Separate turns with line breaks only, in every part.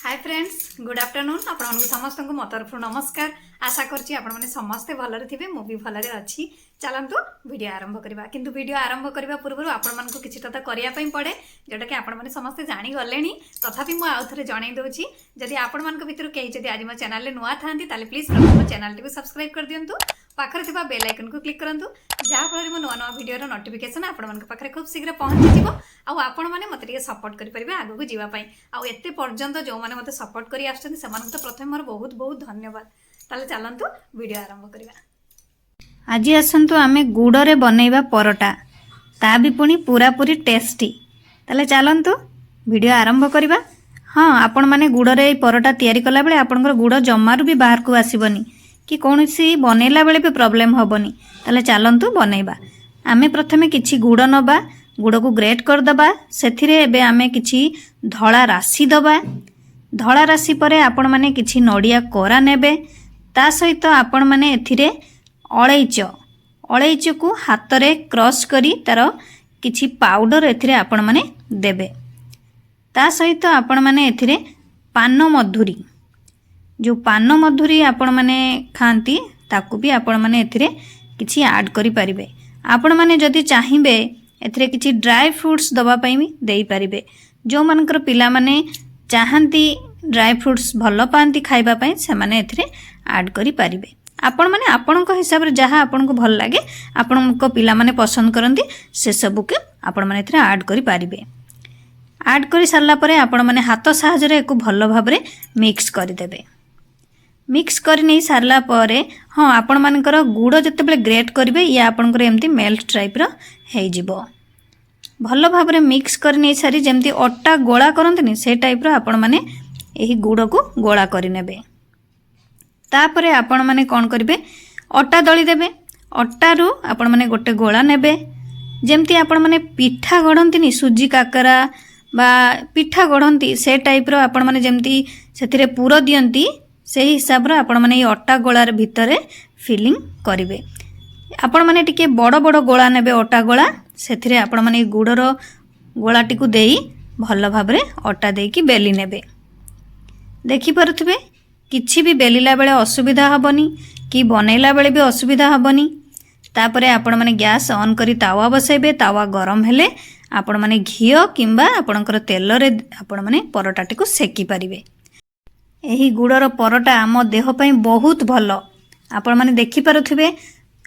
Hi friends good afternoon आपण समस्त को मो तरफ नमस्कार। आशा करछि आपण माने समस्ते भलरे थिबे मु भी भलरे अछि। चलंतु वीडियो आरंभ करबा किंतु वीडियो आरंभ करबा पूर्व आपण मानको किछिटा त करिया पई पड़े जोटा कि आपण माने समस्ते जानि गलेनी। तथापि मु आउथरे जणै दोछि जदि आपण मानको भितर केही जदि आज मो चैनल ले नुआ थांती ताले प्लीज मो चैनल टी सब्सक्राइब कर दियंतु। पाखरे थिबा बेल आइकन को क्लिक करंतु जहा फल मो नुआ नुआ वीडियो रो नोटिफिकेशन आपण मानको पाखरे खूब शीघ्र पहुंची जिवो। आ आपण माने मते टिके सपोर्ट करि परिबे आगु को जीवा पई। आ एते पर्यंत जो माने मते सपोर्ट करी आछन समान तो प्रथम मोर बहुत बहुत धन्यवाद। ताले चलंतु वीडियो आरंभ करबा।
आज आसंतु आमे गुड़ रे बनैबा परोटा ता भी पुनी पूरा पूरी टेस्टी। ताले चलंतु वीडियो आरंभ करबा। हाँ आपण माने गुड़ रे परोटा तयारी कला बेले आपनकर गुड़ जमारु भी बाहर को आसीबनी कि कोनोसी बनैला बेले भी प्रॉब्लम होबनी। ताले चलंतु बनैबा। आमे प्रथमे किछि गुड़ नबा गुड़ को ग्रेट कर दबा सेथिरे एबे आमे किछि धळा राशि दबा। धळा राशि परे आपण माने किछि नडिया कोरा नेबे ता सहित आपण माने एथिरे अलैच को हाथ रे क्रश करी तार किछि पाउडर एथिरे आपण माने देबे। ता सहित आपण माने एथिरे पान मधुरी जो पान मधुरी आपण माने खांती ताकू भी आपण माने एथिरे किछि ऐड करि परिबे। आपण माने जदि चाहिबे एथिरे किछि ड्राई फ्रूट्स दबा पई भी देई परिबे। जो मानकर पिला माने चाहंती ड्राई फ्रूट्स भल पाती खाइबा पई से माने एथिरे ऐड करि परिबे। आपण माने आपणक हिसाब रे जहा आपणको भल लागे आपणको पिला माने पसंद करंती से सब के आपण माने एथिरे ऐड करि परिबे। ऐड करि सरला परे आपण माने हाथ साहाय्य रे एको भल भाबरे मिक्स करि देबे। मिक्स करि नै सरला परे हां आपण मानकर गुड़ जते बेले ग्रेट करिवे या आपणकर एम्ति मेल्ट टाइप रो हे जिवो। भल भाबरे मिक्स करि नै सारी जेम्ति अट्टा गोळा करंतनी से टाइप रो आपण माने एही गुड़ को गोळा करि नेबे। तापरे आपण माने कोन करिवे अट्टा दळी देबे। अट्टा रु आपण माने गोटे गोळा नेबे जेम्ति आपण माने पिठा गढंतीनी सुजी काकरा बा पिठा गढंती से टाइप रो आपण माने जेम्ति सेथिरे पूर दियंती से हिसाब रो आपण माने अट्टा गोळार भितरे फिलिंग करिवे। आपण माने टिके बड़ बड़ गोळा नेबे अट्टा गोळा सेथिरे आपण माने गुड़र गोळाटी को देई भल भाबरे अट्टा देकी बेली नेबे। देखि परथबे किछि भी बेलिला बेले असुविधा हबनी कि बनैला बेले भी असुविधा हबनी। तापरे आपण माने गैस ऑन करी तावा बसाइबे। तावा गरम हेले आपण माने घियो किंबा आपणकर तेल रे आपण माने परोटाटी को सेकी परिबे। एही गुड़र परोटा आम देह पई बहुत भल। आपण माने देखि परथबे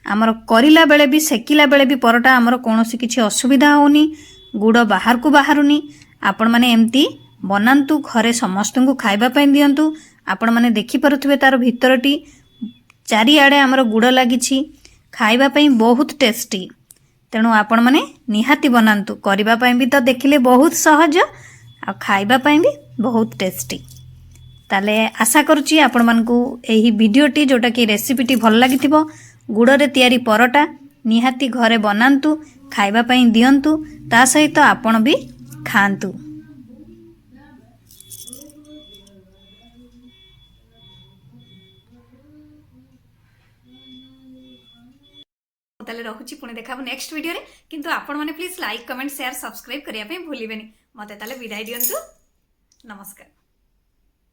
आमर करिला बेले भी सेकिला बेले भी परोटा आमर कोनोसी किछि असुविधा होनी गुड़ बाहर को बाहरुनी। आपण माने एम्ति बनांतु घरे समस्त को खाइबा पई दियंतु। आपण माने देखि परथबे तार भितरटी चारि आडे आमर गुड़ लागिछि खाइबा पई बहुत टेस्टी। तेणु आपण माने निहाती बनांतु करिबा पई भी तो देखिले बहुत सहज आ खाइबा पई भी बहुत टेस्टी। ताले आशा करूची आपण मानकू एही वीडियोटी जोटा कि रेसिपीटी भल लागिथिबो। गुड़ रे तयारी परोटा निहाती घरे बनांतु खाइबा पई दियंतु ता सहित आपण भी खांतु।
ताले रखुची पुणे देखाबो नेक्स्ट वीडियो रे। किंतु आपण माने please like comment share subscribe करिया पे भूलिबेनी। मते ताले विदाई दियंतु। नमस्कार।